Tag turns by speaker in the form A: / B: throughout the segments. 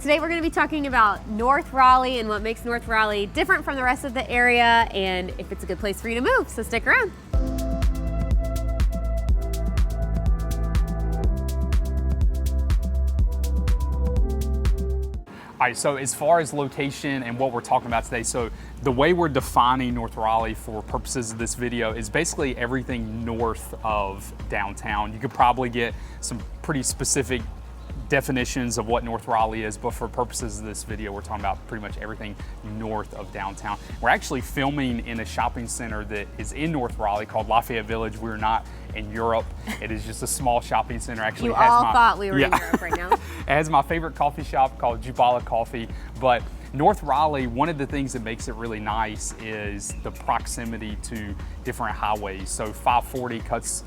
A: Today we're going to be talking about North Raleigh and what makes North Raleigh different from the rest of the area and if it's a good place for you to move, so stick around.
B: All right, so as far as location and what we're talking about today, so the way we're defining North Raleigh for purposes of this video is basically everything north of downtown. You could probably get some pretty specific definitions of what North Raleigh is, but for purposes of this video, we're talking about pretty much everything north of downtown. We're actually filming in a shopping center that is in North Raleigh called Lafayette Village. We're not in Europe. It is just a small shopping center. Actually,
A: you all thought we were in Europe right now.
B: It has my favorite coffee shop called Jubala Coffee, but North Raleigh, one of the things that makes it really nice is the proximity to different highways. So 540 cuts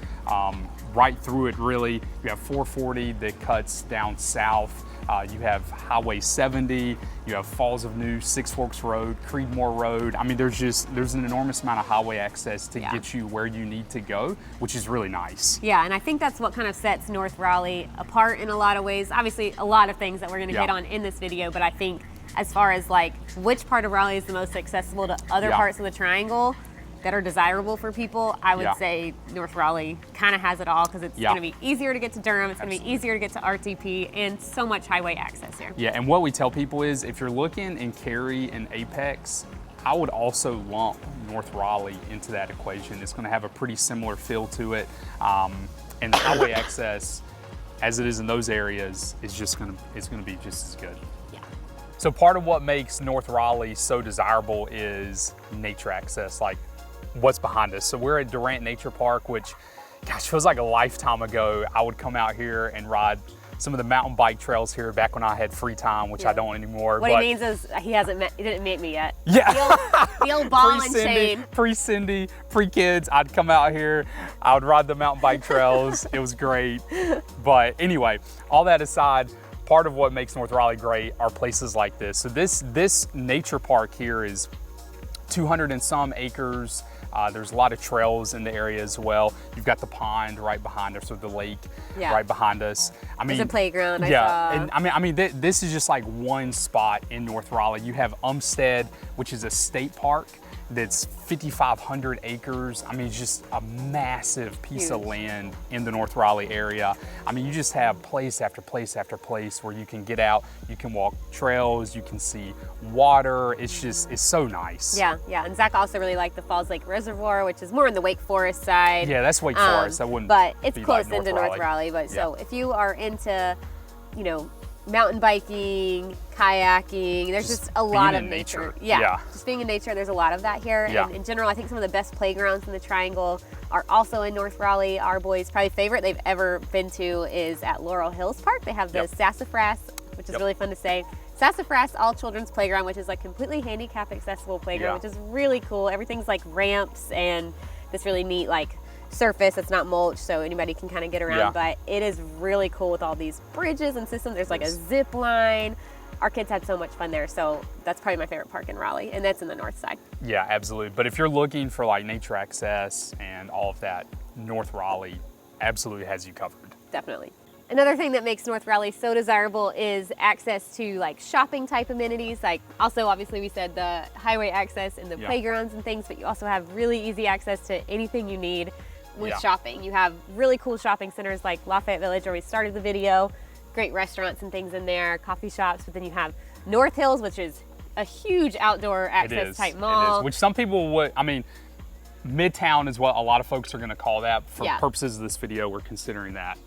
B: right through it really. You have 440 that cuts down south. You have Highway 70, you have Falls of New, Six Forks Road, Creedmoor Road. I mean, there's an enormous amount of highway access to get you where you need to go, which is really nice.
A: Yeah, and I think that's what kind of sets North Raleigh apart in a lot of ways. Obviously, a lot of things that we're gonna hit on in this video, but I think as far as like which part of Raleigh is the most accessible to other parts of the triangle that are desirable for people, I would say North Raleigh kind of has it all because it's going to be easier to get to Durham, it's going to be easier to get to RTP, and so much highway access here.
B: Yeah, and what we tell people is if you're looking in Cary and Apex, I would also lump North Raleigh into that equation. It's going to have a pretty similar feel to it, and the highway access, as it is in those areas, is just going to be just as good. So part of what makes North Raleigh so desirable is nature access, like what's behind us. So we're at Durant Nature Park, which, gosh, feels like a lifetime ago. I would come out here and ride some of the mountain bike trails here back when I had free time, which I don't anymore.
A: What he means is he didn't meet me yet.
B: Yeah.
A: The old ball and chain.
B: Pre-Cindi, pre-kids, I'd come out here, I would ride the mountain bike trails. It was great. But anyway, all that aside, part of what makes North Raleigh great are places like this. So this nature park here is 200 and some acres. There's a lot of trails in the area as well. You've got the pond right behind us, or the lake right behind us. I mean,
A: there's a playground.
B: And I mean, this is just like one spot in North Raleigh. You have Umstead, which is a state park that's 5,500 acres. I mean, it's just a massive piece of land in the North Raleigh area. I mean, you just have place after place after place where you can get out, you can walk trails, you can see water. It's so nice.
A: Yeah, and Zach also really liked the Falls Lake Reservoir, which is more on the Wake Forest side.
B: Yeah, that's Wake Forest. That wouldn't
A: But it's
B: be
A: close
B: like
A: into North Raleigh. But so if you are into, you know, mountain biking, kayaking, there's just a lot of nature. Yeah, just being in nature, there's a lot of that here. And in general, I think some of the best playgrounds in the triangle are also in North Raleigh. Our boys' probably favorite they've ever been to is at Laurel Hills Park. They have the Sassafras, which is really fun to say. Sassafras All Children's Playground, which is like completely handicap accessible playground, which is really cool. Everything's like ramps and this really neat like surface. It's not mulch, so anybody can kind of get around, but it is really cool with all these bridges and systems. There's like a zip line. Our kids had so much fun there, so that's probably my favorite park in Raleigh, and that's in the north side. Yeah,
B: absolutely. But if you're looking for like nature access and all of that, North Raleigh absolutely has you covered.
A: Definitely. Another thing that makes North Raleigh so desirable is access to like shopping type amenities. Like also, obviously we said the highway access and the playgrounds and things, but you also have really easy access to anything you need with shopping. You have really cool shopping centers like Lafayette Village, where we started the video, great restaurants and things in there, coffee shops, but then you have North Hills, which is a huge outdoor access type mall.
B: It is, which some people would, I mean, Midtown is what a lot of folks are gonna call that. For purposes of this video, we're considering that.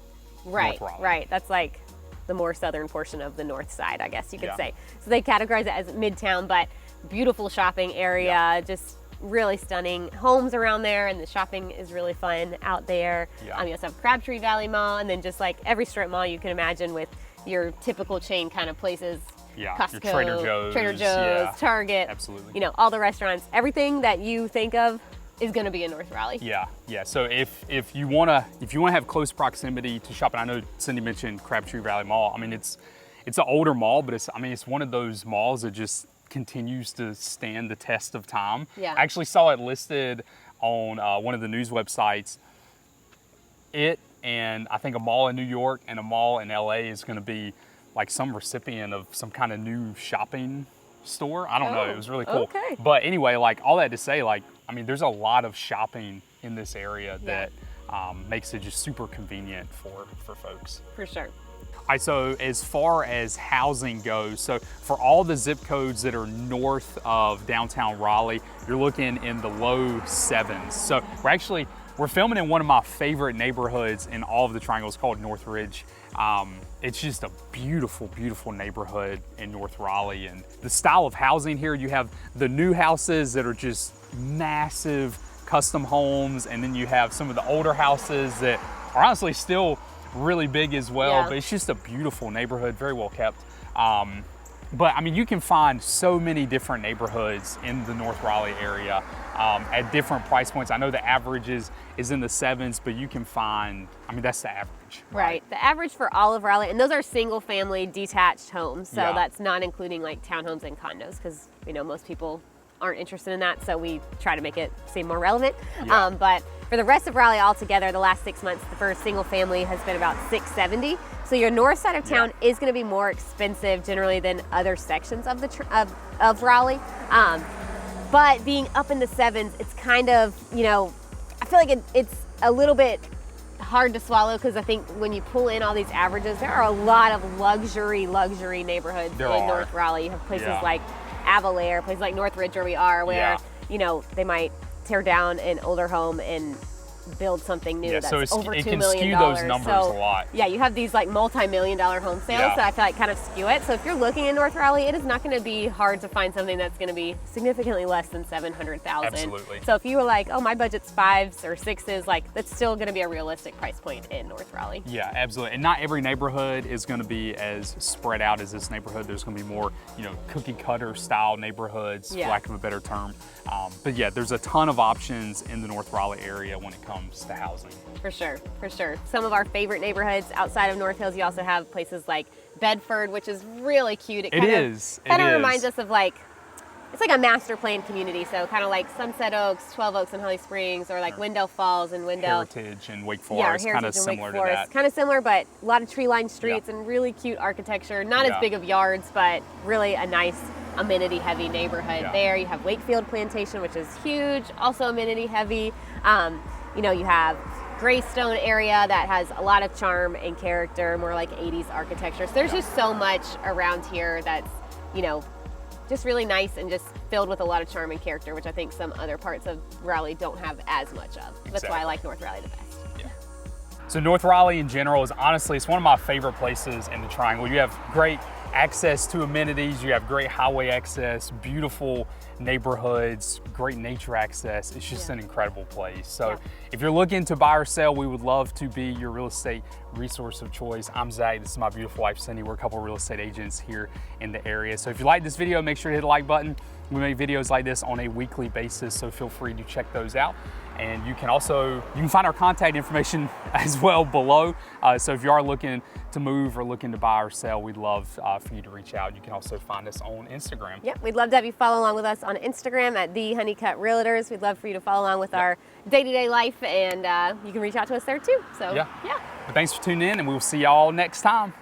A: Right, that's like the more southern portion of the north side, I guess you could say. So they categorize it as Midtown, but beautiful shopping area, just really stunning homes around there, and the shopping is really fun out there. You also have Crabtree Valley Mall, and then just like every strip mall you can imagine with your typical chain kind of places. Costco,
B: your
A: Trader Joe's, Target,
B: absolutely.
A: You know, all the restaurants, everything that you think of is going to be in North Raleigh.
B: Yeah. So if you want to have close proximity to shopping, I know Cindi mentioned Crabtree Valley Mall. I mean, it's an older mall, but it's one of those malls that just continues to stand the test of time. I actually saw it listed on one of the news websites. It and I think a mall in New York and a mall in LA is going to be like some recipient of some kind of new shopping store. I don't know. It was really cool.
A: Okay.
B: But anyway, like all that to say, like, I mean, there's a lot of shopping in this area that makes it just super convenient for folks.
A: For sure.
B: All right, so as far as housing goes, so for all the zip codes that are north of downtown Raleigh, you're looking in the low 7s. So we're filming in one of my favorite neighborhoods in all of the triangles called North Ridge. It's just a beautiful, beautiful neighborhood in North Raleigh. And the style of housing here, you have the new houses that are just massive custom homes, and then you have some of the older houses that are honestly still really big as well, but it's just a beautiful neighborhood, very well kept. But I mean, you can find so many different neighborhoods in the North Raleigh area at different price points. I know the average is in the 7s, but you can find, I mean, that's the average.
A: Right, the average for all of Raleigh, and those are single family detached homes. So that's not including like townhomes and condos, because you know, most people aren't interested in that, so we try to make it seem more relevant. But for the rest of Raleigh altogether, the last 6 months, the first single family has been about $670. So your north side of town is going to be more expensive generally than other sections of the of Raleigh. But being up in the 7s, it's kind of, you know, I feel like it's a little bit hard to swallow, because I think when you pull in all these averages, there are a lot of luxury neighborhoods in North Raleigh. You have places like Avalair, places like North Ridge where we are, where you know, they might tear down an older home and build something new that's
B: so
A: over $2 million.
B: It can skew those numbers a lot.
A: Yeah, you have these like multi-million-dollar home sales that I feel like kind of skew it. So if you're looking in North Raleigh, it is not going to be hard to find something that's going to be significantly less than $700,000.
B: Absolutely.
A: So if you were like, oh, my budget's 5s or 6s, like that's still going to be a realistic price point in North Raleigh. Yeah,
B: absolutely. And not every neighborhood is going to be as spread out as this neighborhood. There's going to be more, you know, cookie cutter style neighborhoods, for lack of a better term. But yeah, there's a ton of options in the North Raleigh area when it comes to housing.
A: For sure, for sure. Some of our favorite neighborhoods outside of North Hills, you also have places like Bedford, which is really cute. It kind of reminds us of like, it's like a master plan community. So kind of like Sunset Oaks, 12 Oaks and Holly Springs, or like Wendell Falls and Wendell.
B: Heritage and Wake Forest, kind of similar to that.
A: Kind of similar, but a lot of tree-lined streets and really cute architecture. Not as big of yards, but really a nice amenity-heavy neighborhood there. You have Wakefield Plantation, which is huge, also amenity-heavy. You know, you have Greystone area that has a lot of charm and character, more like 80s architecture. So there's just so much around here that's, you know, just really nice and just filled with a lot of charm and character, which I think some other parts of Raleigh don't have as much of. That's why I like North Raleigh the best.
B: So North Raleigh in general is honestly, it's one of my favorite places in the Triangle. You have great access to amenities, you have great highway access, beautiful neighborhoods, great nature access. It's just an incredible place. So if you're looking to buy or sell, we would love to be your real estate resource of choice. I'm Zach, this is my beautiful wife, Cindi. We're a couple of real estate agents here in the area. So if you like this video, make sure to hit the like button. We make videos like this on a weekly basis, so feel free to check those out. And you can find our contact information as well below. So if you are looking to move or looking to buy or sell, we'd love for you to reach out. You can also find us on Instagram.
A: Yep, we'd love to have you follow along with us on Instagram at the Honeycutt Realtors. We'd love for you to follow along with our day-to-day life, and you can reach out to us there too. So yeah.
B: But thanks for tuning in, and we will see y'all next time.